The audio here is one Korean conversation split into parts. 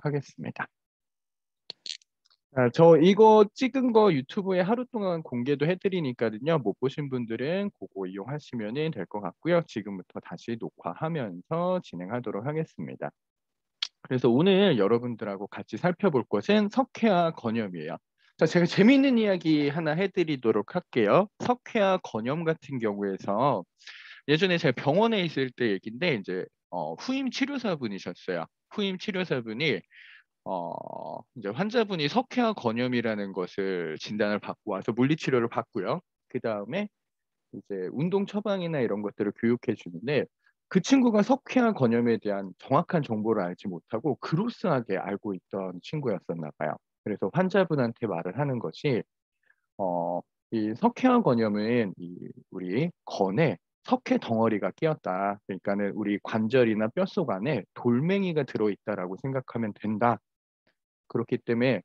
하겠습니다. 저 이거 찍은 거 유튜브에 하루 동안 공개도 해드리니까요. 못 보신 분들은 그거 이용하시면 될 것 같고요. 지금부터 다시 녹화하면서 진행하도록 하겠습니다. 그래서 오늘 여러분들하고 같이 살펴볼 것은 석회화 건염이에요. 자, 제가 재미있는 이야기 하나 해드리도록 할게요. 석회화 건염 같은 경우에서 예전에 제가 병원에 있을 때 얘기인데 이제 후임 치료사분이셨어요. 후임 치료사분이 이제 환자분이 석회화 건염이라는 것을 진단을 받고 와서 물리치료를 받고요. 그 다음에 이제 운동 처방이나 이런 것들을 교육해 주는데 그 친구가 석회화 건염에 대한 정확한 정보를 알지 못하고 그로스하게 알고 있던 친구였었나 봐요. 그래서 환자분한테 말을 하는 것이 이 석회화 건염은 우리 건에 석회 덩어리가 끼었다. 그러니까는 우리 관절이나 뼛속 안에 돌멩이가 들어있다라고 생각하면 된다. 그렇기 때문에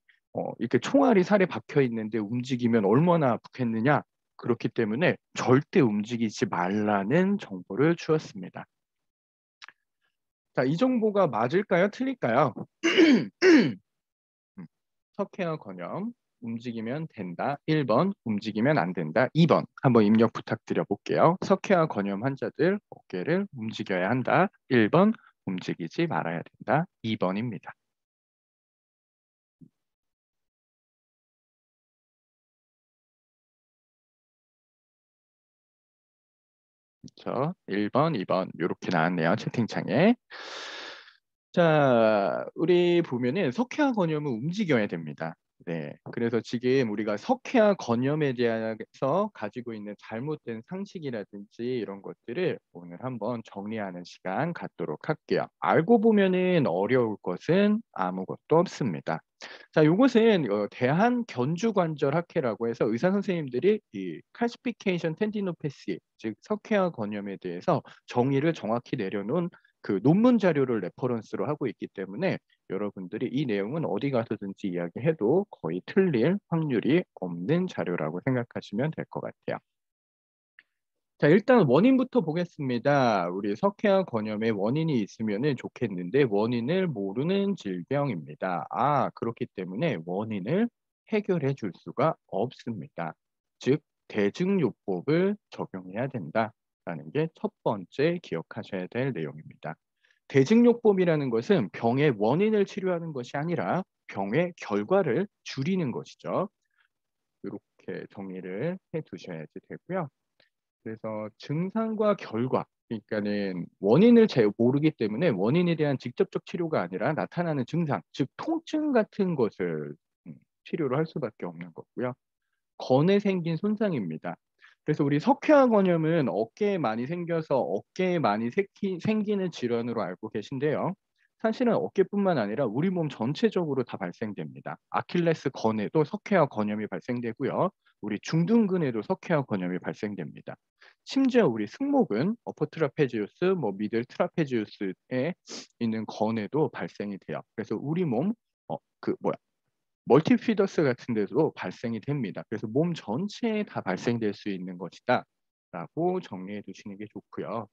이렇게 총알이 살에 박혀 있는데 움직이면 얼마나 아프겠느냐. 그렇기 때문에 절대 움직이지 말라는 정보를 주었습니다. 자, 이 정보가 맞을까요? 틀릴까요? 석회화 건염, 움직이면 된다. 1번, 움직이면 안 된다. 2번, 한번 입력 부탁드려 볼게요. 석회화 건염 환자들 어깨를 움직여야 한다. 1번, 움직이지 말아야 된다. 2번입니다. 그렇죠. 1번, 2번 이렇게 나왔네요. 채팅창에. 자, 우리 보면은 석회화 건염은 움직여야 됩니다. 네, 그래서 지금 우리가 석회화 건염에 대해서 가지고 있는 잘못된 상식이라든지 이런 것들을 오늘 한번 정리하는 시간 갖도록 할게요. 알고 보면은 어려울 것은 아무것도 없습니다. 자, 이것은 대한견주관절학회라고 해서 의사 선생님들이 이 칼시피케이션 텐디노패시, 즉 석회화 건염에 대해서 정의를 정확히 내려놓은 그 논문 자료를 레퍼런스로 하고 있기 때문에 여러분들이 이 내용은 어디 가서든지 이야기해도 거의 틀릴 확률이 없는 자료라고 생각하시면 될 것 같아요. 자, 일단 원인부터 보겠습니다. 우리 석회화 건염의 원인이 있으면 좋겠는데 원인을 모르는 질병입니다. 그렇기 때문에 원인을 해결해 줄 수가 없습니다. 즉, 대증요법을 적용해야 된다라는 게 첫 번째 기억하셔야 될 내용입니다. 대증요법이라는 것은 병의 원인을 치료하는 것이 아니라 병의 결과를 줄이는 것이죠. 이렇게 정리를 해 두셔야지 되고요. 그래서 증상과 결과, 그러니까는 원인을 잘 모르기 때문에 원인에 대한 직접적 치료가 아니라 나타나는 증상, 즉 통증 같은 것을 치료를 할 수밖에 없는 거고요. 건에 생긴 손상입니다. 그래서 우리 석회화 건염은 어깨에 많이 생겨서 어깨에 많이 생기는 질환으로 알고 계신데요. 사실은 어깨뿐만 아니라 우리 몸 전체적으로 다 발생됩니다. 아킬레스 건에도 석회화 건염이 발생되고요. 우리 중둔근에도 석회화 건염이 발생됩니다. 심지어 우리 승모근, 어퍼 트라페지우스, 미들 트라페지우스에 있는 건에도 발생이 돼요. 그래서 우리 몸, 멀티피더스 같은 데도 발생이 됩니다. 그래서 몸 전체에 다 발생될 수 있는 것이다 라고 정리해 두시는 게 좋고요.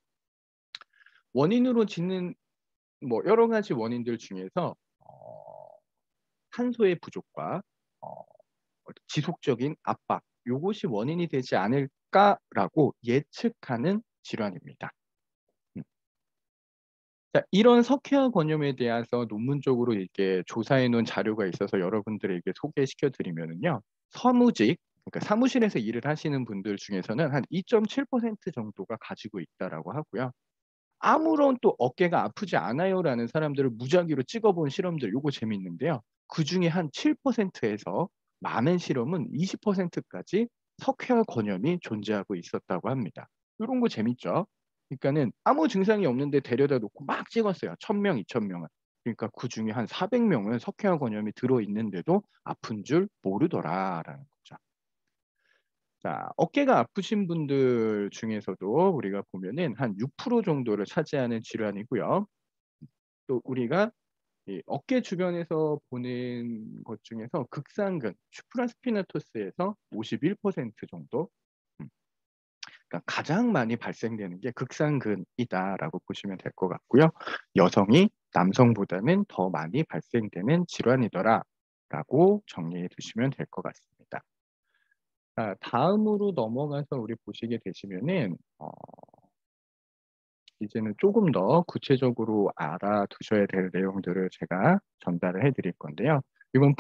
원인으로 짓는 여러 가지 원인들 중에서 탄소의 부족과 지속적인 압박, 이것이 원인이 되지 않을까라고 예측하는 질환입니다. 자, 이런 석회화 건염에 대해서 논문적으로 이렇게 조사해 놓은 자료가 있어서 여러분들에게 소개시켜 드리면은요. 그러니까 사무실에서 일을 하시는 분들 중에서는 한 2.7% 정도가 가지고 있다라고 하고요. 아무런 또 어깨가 아프지 않아요라는 사람들을 무작위로 찍어본 실험들, 요거 재밌는데요. 그 중에 한 7%에서 많은 실험은 20%까지 석회화 건염이 존재하고 있었다고 합니다. 이런 거 재밌죠? 그러니까는 아무 증상이 없는데 데려다 놓고 막 찍었어요. 1000명, 2000명을. 그러니까 그 중에 한 400명은 석회화 건염이 들어있는데도 아픈 줄 모르더라라는 거죠. 자, 어깨가 아프신 분들 중에서도 우리가 보면은 한 6% 정도를 차지하는 질환이고요. 또 우리가 이 어깨 주변에서 보는 것 중에서 극상근, 슈프라스피나토스에서 51% 정도, 그러니까 가장 많이 발생되는 게 극상근이다라고 보시면 될 것 같고요. 여성이 남성보다는 더 많이 발생되는 질환이더라라고 정리해 두시면 될 것 같습니다. 다음으로 넘어가서 우리 보시게 되시면은 이제는 조금 더 구체적으로 알아두셔야 될 내용들을 제가 전달을 해 드릴 건데요. 이건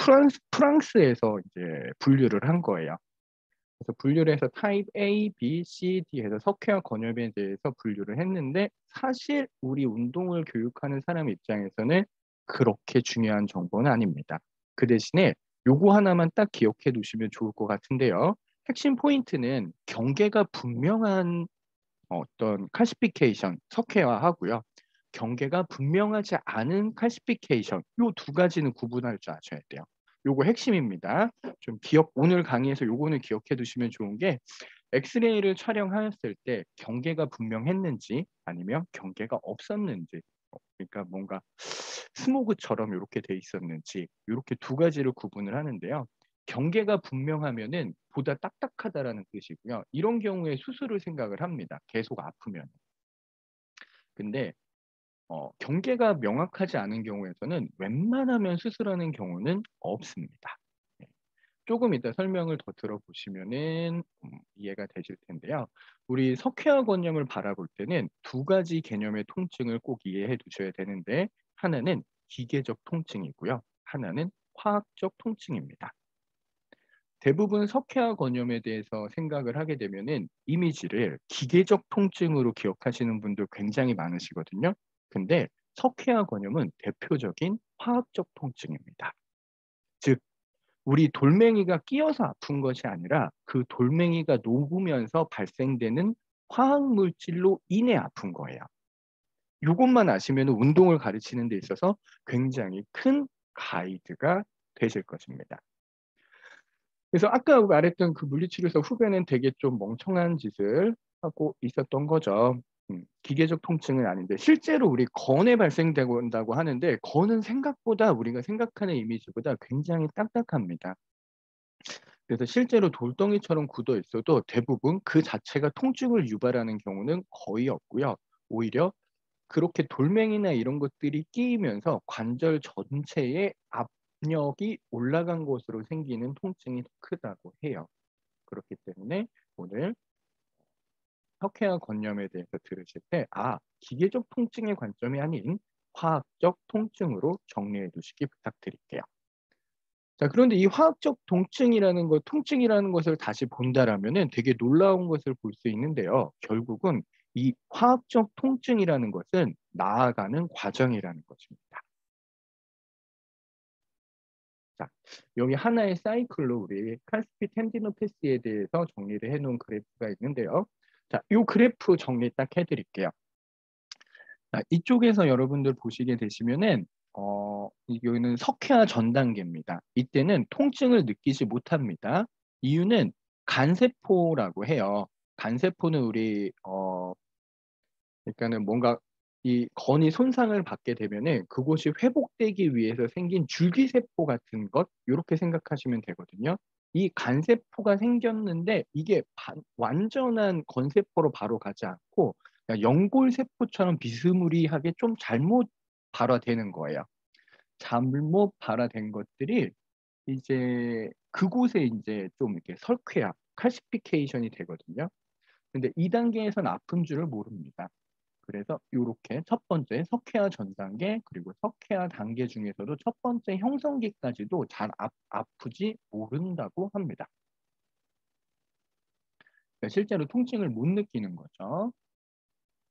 프랑스에서 이제 분류를 한 거예요. 그래서 분류를 해서 타입 A, B, C, D 해서 석회화 권염에 대해서 분류를 했는데 사실 우리 운동을 교육하는 사람 입장에서는 그렇게 중요한 정보는 아닙니다. 그 대신에 요거 하나만 딱 기억해 두시면 좋을 것 같은데요. 핵심 포인트는 경계가 분명한 어떤 칼시피케이션, 석회화하고요. 경계가 분명하지 않은 칼시피케이션 요 두 가지는 구분할 줄 아셔야 돼요. 요거 핵심입니다. 좀 오늘 강의에서 요거는 기억해 두시면 좋은 게 엑스레이를 촬영하였을 때 경계가 분명했는지 아니면 경계가 없었는지 그러니까 뭔가 스모그처럼 요렇게 돼 있었는지 요렇게 두 가지를 구분을 하는데요. 경계가 분명하면은 보다 딱딱하다라는 뜻이고요. 이런 경우에 수술을 생각을 합니다. 계속 아프면. 근데 경계가 명확하지 않은 경우에서는 웬만하면 수술하는 경우는 없습니다. 네. 조금 이따 설명을 더 들어보시면은 이해가 되실 텐데요. 우리 석회화 권염을 바라볼 때는 두 가지 개념의 통증을 꼭 이해해 두셔야 되는데 하나는 기계적 통증이고요. 하나는 화학적 통증입니다. 대부분 석회화 권염에 대해서 생각을 하게 되면은 이미지를 기계적 통증으로 기억하시는 분들 굉장히 많으시거든요. 근데 석회화 권염은 대표적인 화학적 통증입니다. 즉 우리 돌멩이가 끼어서 아픈 것이 아니라 그 돌멩이가 녹으면서 발생되는 화학 물질로 인해 아픈 거예요. 이것만 아시면 운동을 가르치는 데 있어서 굉장히 큰 가이드가 되실 것입니다. 그래서 아까 말했던 그 물리치료사 후배는 되게 좀 멍청한 짓을 하고 있었던 거죠. 기계적 통증은 아닌데 실제로 우리 건에 발생된다고 하는데 건은 생각보다 우리가 생각하는 이미지보다 굉장히 딱딱합니다. 그래서 실제로 돌덩이처럼 굳어 있어도 대부분 그 자체가 통증을 유발하는 경우는 거의 없고요. 오히려 그렇게 돌멩이나 이런 것들이 끼이면서 관절 전체에 압력이 올라간 것으로 생기는 통증이 더 크다고 해요. 그렇기 때문에 오늘 석회화 권염에 대해서 들으실 때 기계적 통증의 관점이 아닌 화학적 통증으로 정리해 두시기 부탁드릴게요. 자, 그런데 이 화학적 통증이라는 것을 다시 본다라면은 되게 놀라운 것을 볼 수 있는데요. 결국은 이 화학적 통증이라는 것은 나아가는 과정이라는 것입니다. 자, 여기 하나의 사이클로 우리 칼스피 텐디노패시에 대해서 정리를 해놓은 그래프가 있는데요. 자, 이 그래프 정리 딱 해드릴게요. 자, 이쪽에서 여러분들 보시게 되시면은 여기는 석회화 전 단계입니다. 이때는 통증을 느끼지 못합니다. 이유는 간세포라고 해요. 간세포는 우리 그러니까는 뭔가 이 건이 손상을 받게 되면은 그곳이 회복되기 위해서 생긴 줄기세포 같은 것 요렇게 생각하시면 되거든요. 이 간세포가 생겼는데 이게 완전한 건세포로 바로 가지 않고 그냥 연골세포처럼 비스무리하게 좀 잘못 발화되는 거예요. 잘못 발화된 것들이 이제 그곳에 인제 좀 이렇게 설쾌화, 칼시피케이션이 되거든요. 근데 이 단계에선 아픈 줄을 모릅니다. 그래서 요렇게 첫 번째 석회화 전 단계 그리고 석회화 단계 중에서도 첫 번째 형성기까지도 잘 아프지 모른다고 합니다. 그러니까 실제로 통증을 못 느끼는 거죠.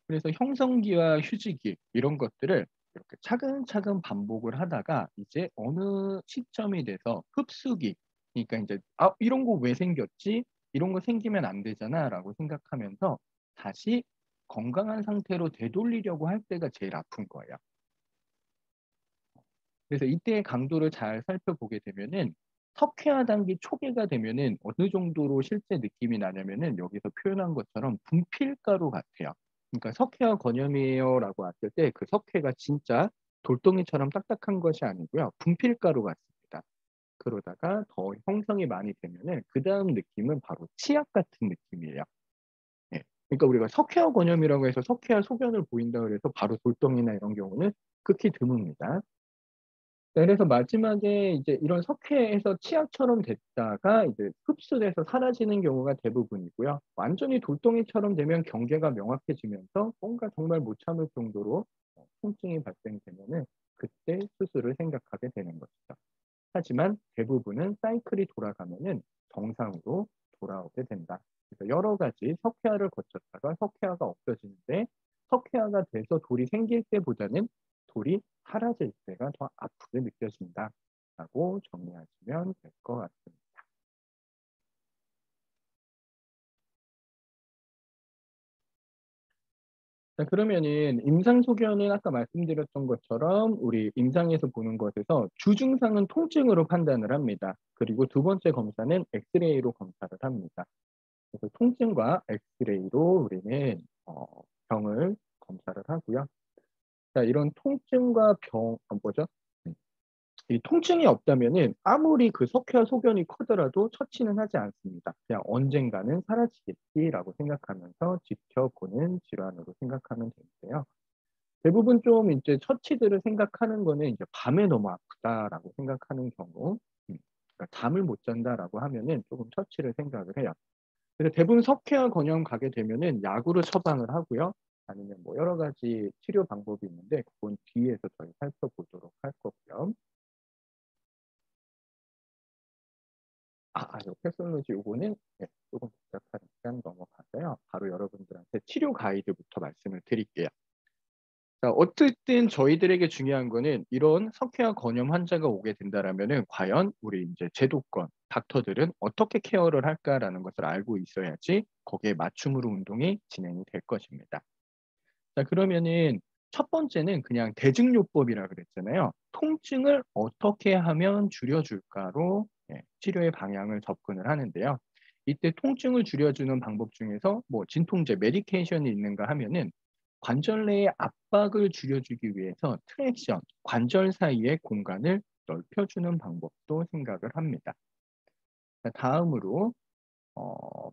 그래서 형성기와 휴지기 이런 것들을 이렇게 차근차근 반복을 하다가 이제 어느 시점이 돼서 흡수기 그러니까 이제 이런 거 왜 생겼지? 이런 거 생기면 안 되잖아라고 생각하면서 다시 건강한 상태로 되돌리려고 할 때가 제일 아픈 거예요. 그래서 이때의 강도를 잘 살펴보게 되면은 석회화 단계 초기가 되면은 어느 정도로 실제 느낌이 나냐면은 여기서 표현한 것처럼 분필가루 같아요. 그러니까 석회화 권염이에요라고 왔을 때 그 석회가 진짜 돌덩이처럼 딱딱한 것이 아니고요. 분필가루 같습니다. 그러다가 더 형성이 많이 되면은 그다음 느낌은 바로 치약 같은 느낌이에요. 예. 그러니까 우리가 석회화 권염이라고 해서 석회화 소견을 보인다 그래서 바로 돌덩이나 이런 경우는 극히 드뭅니다. 네, 그래서 마지막에 이제 이런 석회에서 치약처럼 됐다가 이제 흡수돼서 사라지는 경우가 대부분이고요. 완전히 돌덩이처럼 되면 경계가 명확해지면서 뭔가 정말 못 참을 정도로 통증이 발생되면은 그때 수술을 생각하게 되는 것이죠. 하지만 대부분은 사이클이 돌아가면은 정상으로 돌아오게 된다. 그래서 여러 가지 석회화를 거쳤다가 석회화가 없어지는데 석회화가 돼서 돌이 생길 때보다는 돌이 사라질 때가 더 아프게 느껴진다라고 정리하시면 될 것 같습니다. 자, 그러면은 임상소견은 아까 말씀드렸던 것처럼 우리 임상에서 보는 것에서 주증상은 통증으로 판단을 합니다. 그리고 두 번째 검사는 엑스레이로 검사를 합니다. 그래서 통증과 엑스레이로 우리는 병을 검사를 하고요. 자, 이런 통증과 뭐죠? 음, 이 통증이 없다면은 아무리 그 석회와 소견이 커더라도 처치는 하지 않습니다. 그냥 언젠가는 사라지겠지라고 생각하면서 지켜보는 질환으로 생각하면 되는데요. 대부분 좀 이제 처치들을 생각하는 거는 이제 밤에 너무 아프다라고 생각하는 경우, 그러니까 잠을 못 잔다라고 하면은 조금 처치를 생각을 해요. 그래서 대부분 석회화 권형 가게 되면은 약으로 처방을 하고요. 아니면 뭐 여러 가지 치료 방법이 있는데 그건 뒤에서 저희 살펴보도록 할 거고요. 요 패솔로지 요거는 조금 복잡하니까 넘어가서요. 바로 여러분들한테 치료 가이드부터 말씀을 드릴게요. 자, 어쨌든 저희들에게 중요한 거는 이런 석회화 건염 환자가 오게 된다라면은 과연 우리 이제 제도권 닥터들은 어떻게 케어를 할까라는 것을 알고 있어야지 거기에 맞춤으로 운동이 진행이 될 것입니다. 자, 그러면은 첫 번째는 그냥 대증요법이라 그랬잖아요. 통증을 어떻게 하면 줄여줄까로 치료의 방향을 접근을 하는데요. 이때 통증을 줄여주는 방법 중에서 뭐 진통제, 메디케이션이 있는가 하면은 관절 내의 압박을 줄여주기 위해서 트랙션, 관절 사이의 공간을 넓혀주는 방법도 생각을 합니다. 자, 다음으로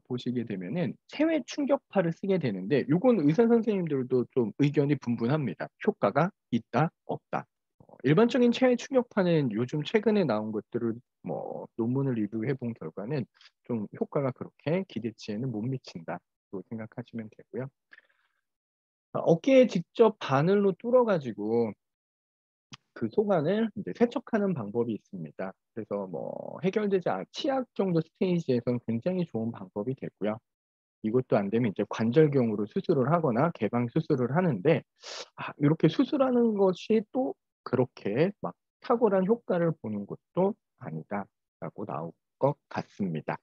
보시게 되면은 체외 충격파를 쓰게 되는데 요건 의사 선생님들도 좀 의견이 분분합니다. 효과가 있다, 없다. 일반적인 체외 충격파는 요즘 최근에 나온 것들을 뭐 논문을 리뷰해 본 결과는 좀 효과가 그렇게 기대치에는 못 미친다고 생각하시면 되고요. 어깨에 직접 바늘로 뚫어 가지고 그 속안을 이제 세척하는 방법이 있습니다. 그래서 뭐 해결되지 치약 정도 스테이지에서는 굉장히 좋은 방법이 되고요. 이것도 안 되면 이제 관절경으로 수술을 하거나 개방 수술을 하는데 요렇게 수술하는 것이 또 그렇게 막 탁월한 효과를 보는 것도 아니다라고 나올 것 같습니다.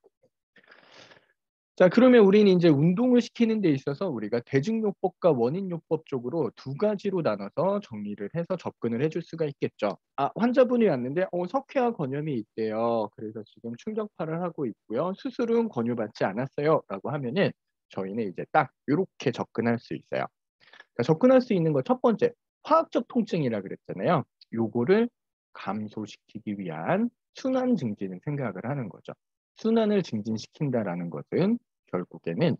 자, 그러면 우리는 이제 운동을 시키는 데 있어서 우리가 대증요법과 원인요법 쪽으로 두 가지로 나눠서 정리를 해서 접근을 해줄 수가 있겠죠. 환자분이 왔는데 석회화 건염이 있대요. 그래서 지금 충격파를 하고 있고요. 수술은 권유받지 않았어요. 라고 하면은 저희는 이제 딱 요렇게 접근할 수 있어요. 그러니까 접근할 수 있는 거 첫 번째, 화학적 통증이라 그랬잖아요. 요거를 감소시키기 위한 순환 증진을 생각을 하는 거죠. 순환을 증진시킨다라는 것은 결국에는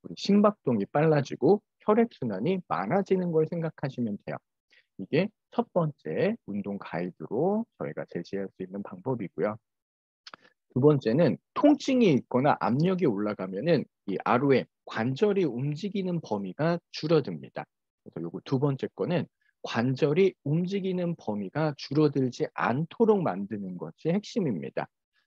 우리 심박동이 빨라지고 혈액순환이 많아지는 걸 생각하시면 돼요. 이게 첫 번째 운동 가이드로 저희가 제시할 수 있는 방법이고요. 두 번째는 통증이 있거나 압력이 올라가면은 이 ROM, 관절이 움직이는 범위가 줄어듭니다. 그래서 요거 두 번째 거는 관절이 움직이는 범위가 줄어들지 않도록 만드는 것이 핵심입니다.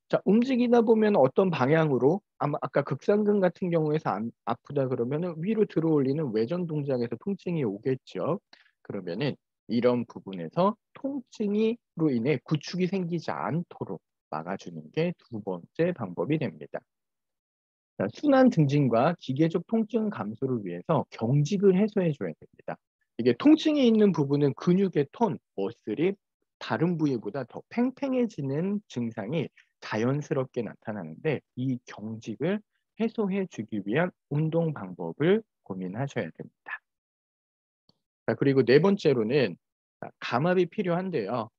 자, 움직이다 보면 어떤 방향으로 아까 극상근 같은 경우에서 아프다 그러면은 위로 들어올리는 외전 동작에서 통증이 오겠죠. 그러면은 이런 부분에서 통증이로 인해 구축이 생기지 않도록 막아주는 게 두 번째 방법이 됩니다. 자, 순환 증진과 기계적 통증 감소를 위해서 경직을 해소해 줘야 됩니다. 이게 통증이 있는 부분은 근육의 톤, 머슬이 다른 부위보다 더 팽팽해지는 증상이 자연스럽게 나타나는데 이 경직을 해소해 주기 위한 운동 방법을 고민하셔야 됩니다. 자, 그리고 네 번째로는 감압이 필요한데요.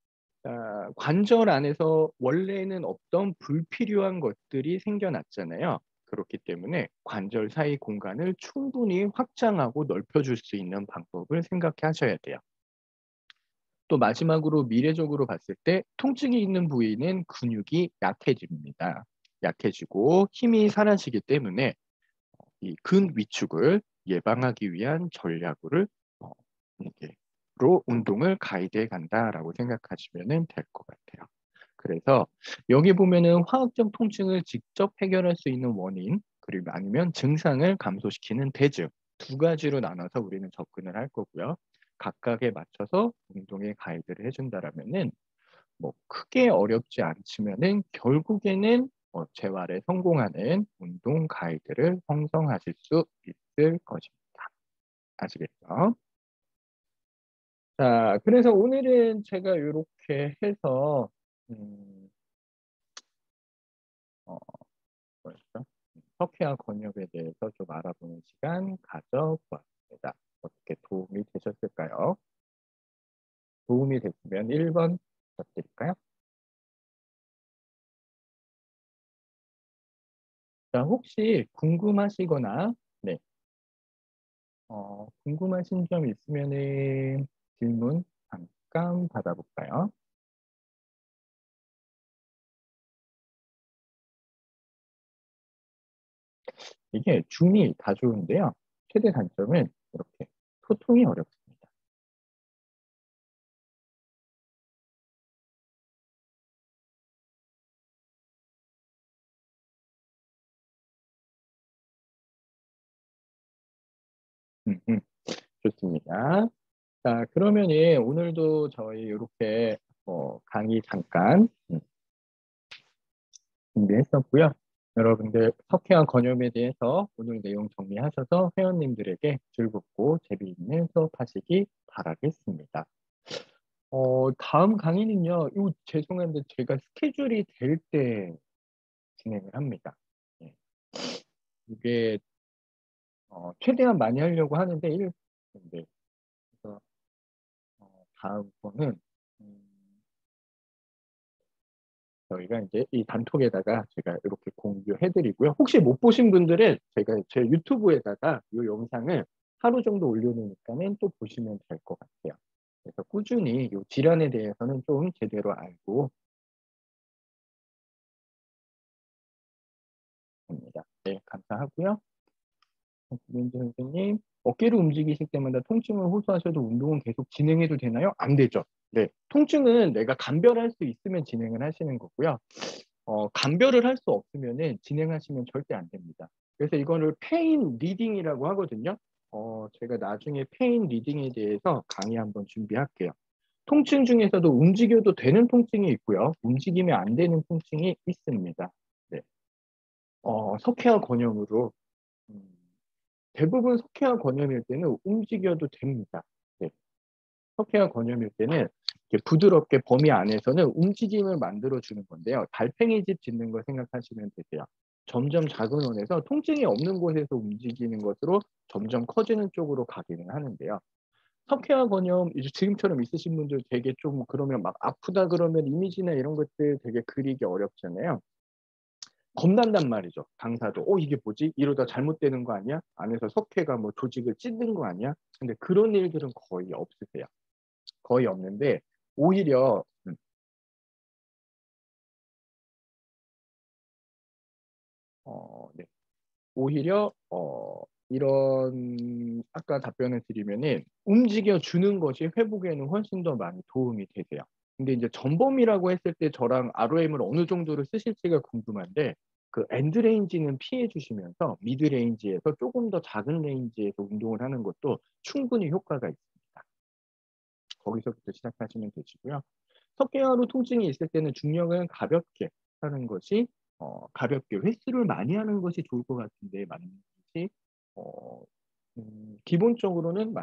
관절 안에서 원래는 없던 불필요한 것들이 생겨났잖아요. 그렇기 때문에 관절 사이 공간을 충분히 확장하고 넓혀줄 수 있는 방법을 생각해 하셔야 돼요. 또 마지막으로 미래적으로 봤을 때 통증이 있는 부위는 근육이 약해집니다. 약해지고 힘이 사라지기 때문에 이 근위축을 예방하기 위한 전략으로 이렇게 로 운동을 가이드해 간다라고 생각하시면 될 것 같아요. 그래서 여기 보면은 화학적 통증을 직접 해결할 수 있는 원인, 그리고 아니면 증상을 감소시키는 대증 두 가지로 나눠서 우리는 접근을 할 거고요. 각각에 맞춰서 운동에 가이드를 해준다라면은 뭐 크게 어렵지 않지만은 결국에는 재활에 성공하는 운동 가이드를 형성하실 수 있을 것입니다. 아시겠죠? 자, 그래서 오늘은 제가 이렇게 해서 음, 어, 뭐였죠? 석회화 권역에 대해서 좀 알아보는 시간 가져보았습니다. 어떻게 도움이 되셨을까요? 도움이 됐으면 1번 부탁드릴까요? 자, 혹시 궁금하시거나 네, 궁금하신 점 있으면은 질문 잠깐 받아볼까요? 이게 중이 다 좋은데요. 최대 단점은 이렇게 소통이 어렵습니다. 음, 음, 좋습니다. 자, 그러면은 오늘도 저희 이렇게 강의 잠깐 준비했었고요. 여러분들 석회화 건염에 대해서 오늘 내용 정리하셔서 회원님들에게 즐겁고 재미있는 수업하시기 바라겠습니다. 다음 강의는요. 이거 죄송한데 제가 스케줄이 될 때 진행을 합니다. 예. 이게 최대한 많이 하려고 하는데 네. 그래서 다음번은 저희가 이제 이 단톡에다가 제가 이렇게 공유해드리고요. 혹시 못 보신 분들은 제가 제 유튜브에다가 이 영상을 하루 정도 올려놓으니까는 또 보시면 될 것 같아요. 그래서 꾸준히 이 질환에 대해서는 좀 제대로 알고 합니다. 네, 감사하고요. 김민재 선생님, 어깨를 움직이실 때마다 통증을 호소하셔도 운동은 계속 진행해도 되나요? 안 되죠. 네, 통증은 내가 감별할 수 있으면 진행을 하시는 거고요. 감별을 할 수 없으면은 진행하시면 절대 안 됩니다. 그래서 이거를 페인 리딩이라고 하거든요. 제가 나중에 페인 리딩에 대해서 강의 한번 준비할게요. 통증 중에서도 움직여도 되는 통증이 있고요. 움직이면 안 되는 통증이 있습니다. 네. 석회화 권염으로 음, 대부분 석회화 권염일 때는 움직여도 됩니다. 네. 석회화 권염일 때는 이렇게 부드럽게 범위 안에서는 움직임을 만들어주는 건데요. 달팽이집 짓는 걸 생각하시면 되세요. 점점 작은 원에서 통증이 없는 곳에서 움직이는 것으로 점점 커지는 쪽으로 가기는 하는데요. 석회화 권염 이제 지금처럼 있으신 분들 되게 좀 그러면 막 아프다 그러면 이미지나 이런 것들 되게 그리기 어렵잖아요. 겁난단 말이죠. 강사도. 이게 뭐지? 이러다 잘못되는 거 아니야? 안에서 석회가 뭐 조직을 찢는 거 아니야? 근데 그런 일들은 거의 없으세요. 거의 없는데 오히려 네. 오히려 이런 아까 답변을 드리면은 움직여 주는 것이 회복에는 훨씬 더 많이 도움이 되세요. 근데 이제 전범이라고 했을 때 저랑 ROM을 어느 정도로 쓰실지가 궁금한데 그 엔드 레인지는 피해 주시면서 미드 레인지에서 조금 더 작은 레인지에서 운동을 하는 것도 충분히 효과가 있습니다. 거기서부터 시작하시면 되시고요. 석회화로 통증이 있을 때는 중력을 가볍게 하는 것이 가볍게 횟수를 많이 하는 것이 좋을 것 같은데 맞는지 기본적으로는